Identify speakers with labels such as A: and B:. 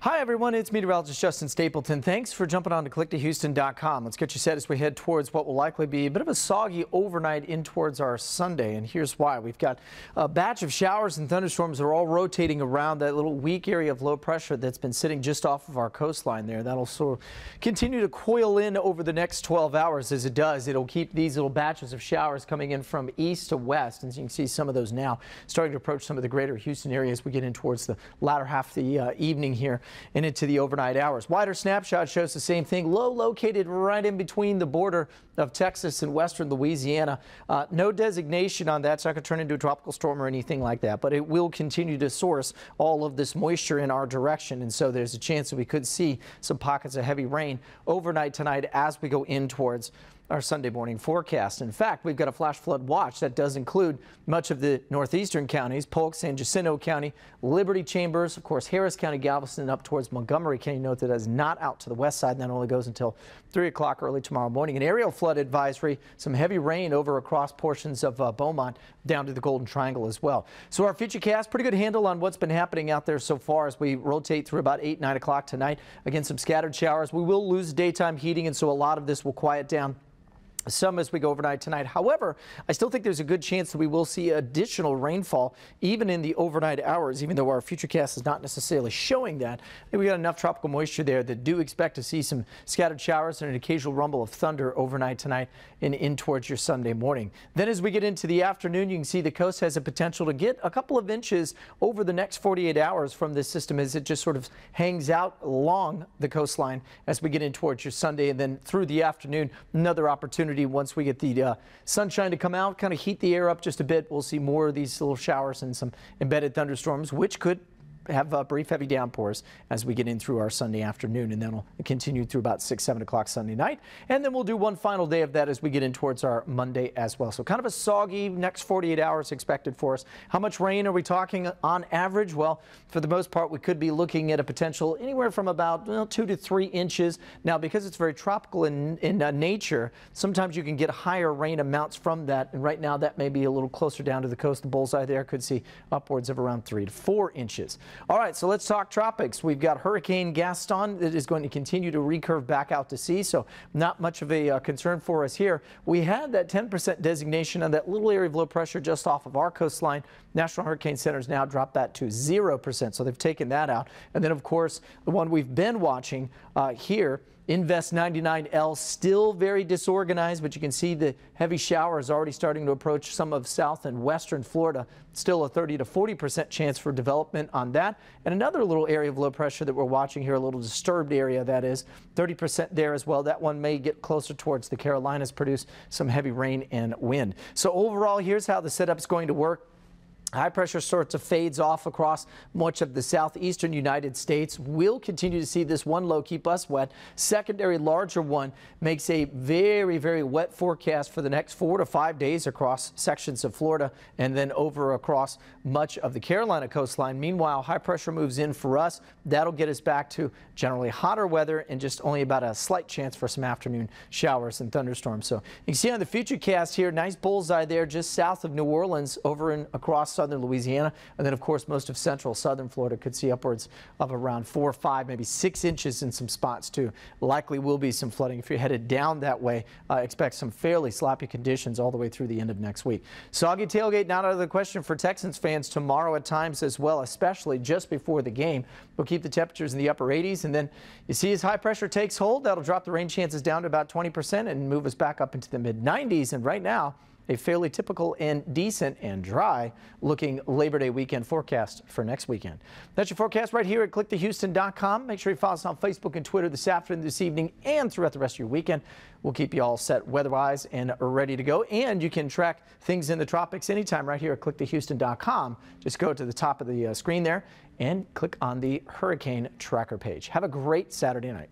A: Hi, everyone. It's meteorologist Justin Stapleton. Thanks for jumping on to click2houston.com. Let's get you set as we head towards what will likely be a bit of a soggy overnight in towards our Sunday. And here's why. We've got a batch of showers and thunderstorms that are all rotating around that little weak area of low pressure that's been sitting just off of our coastline there. That'll sort of continue to coil in over the next 12 hours. As it does, it'll keep these little batches of showers coming in from east to west. And you can see some of those now starting to approach some of the greater Houston area as we get in towards the latter half of the evening here and into the overnight hours. Wider snapshot shows the same thing. Low located right in between the border of Texas and western Louisiana. No designation on that, so it could turn into a tropical storm or anything like that, but it will continue to source all of this moisture in our direction, and so there's a chance that we could see some pockets of heavy rain overnight tonight as we go in towards our Sunday morning forecast. In fact, we've got a flash flood watch that does include much of the northeastern counties, Polk, San Jacinto County, Liberty Chambers, of course, Harris County, Galveston, up towards Montgomery County. Note that is not out to the west side, and that only goes until 3 o'clock early tomorrow morning. An aerial flood advisory, some heavy rain over across portions of Beaumont down to the Golden Triangle as well. So our futurecast, pretty good handle on what's been happening out there so far as we rotate through about 8, 9 o'clock tonight. Again, some scattered showers. We will lose daytime heating, and so a lot of this will quiet down some as we go overnight tonight. However, I still think there's a good chance that we will see additional rainfall even in the overnight hours, even though our futurecast is not necessarily showing that. I think we got enough tropical moisture there that do expect to see some scattered showers and an occasional rumble of thunder overnight tonight and in towards your Sunday morning. Then as we get into the afternoon, you can see the coast has a potential to get a couple of inches over the next 48 hours from this system as it just sort of hangs out along the coastline as we get in towards your Sunday, and then through the afternoon, another opportunity once we get the sunshine to come out, kind of heat the air up just a bit. We'll see more of these little showers and some embedded thunderstorms, which could have brief heavy downpours as we get in through our Sunday afternoon, and then we'll continue through about 6, 7 o'clock Sunday night. And then we'll do one final day of that as we get in towards our Monday as well. So kind of a soggy next 48 hours expected for us. How much rain are we talking on average? Well, for the most part, we could be looking at a potential anywhere from about 2 to 3 inches. Now, because it's very tropical in nature, sometimes you can get higher rain amounts from that. And right now, that may be a little closer down to the coast. The bullseye there could see upwards of around 3 to 4 inches. All right, so let's talk tropics. We've got Hurricane Gaston that is going to continue to recurve back out to sea, so not much of a concern for us here. We had that 10% designation on that little area of low pressure just off of our coastline. National Hurricane Center has now dropped that to 0%, so they've taken that out. And then, of course, the one we've been watching here, Invest 99L, still very disorganized, but you can see the heavy showers already starting to approach some of south and western Florida. Still a 30 to 40% chance for development on that. And another little area of low pressure that we're watching here, a little disturbed area, that is 30% there as well. That one may get closer towards the Carolinas, produce some heavy rain and wind. So overall, here's how the setup's going to work. High pressure sorts of fades off across much of the southeastern United States. We'll continue to see this one low keep us wet. Secondary larger one makes a very, very wet forecast for the next 4 to 5 days across sections of Florida and then over across much of the Carolina coastline. Meanwhile, high pressure moves in for us. That'll get us back to generally hotter weather and just only about a slight chance for some afternoon showers and thunderstorms. So you can see on the futurecast here, nice bullseye there just south of New Orleans over and across southern Louisiana, and then of course most of central southern Florida could see upwards of around 4, 5, maybe 6 inches in some spots too. Likely will be some flooding if you're headed down that way. Expect some fairly sloppy conditions all the way through the end of next week. Soggy tailgate not out of the question for Texans fans tomorrow at times as well, especially just before the game. We'll keep the temperatures in the upper 80s, and then you see as high pressure takes hold, that'll drop the rain chances down to about 20% and move us back up into the mid 90s. And right now, a fairly typical and decent and dry looking Labor Day weekend forecast for next weekend. That's your forecast right here at click2houston.com. Make sure you follow us on Facebook and Twitter this afternoon, this evening, and throughout the rest of your weekend. We'll keep you all set weather-wise and ready to go. And you can track things in the tropics anytime right here at click2houston.com. Just go to the top of the screen there and click on the Hurricane Tracker page. Have a great Saturday night.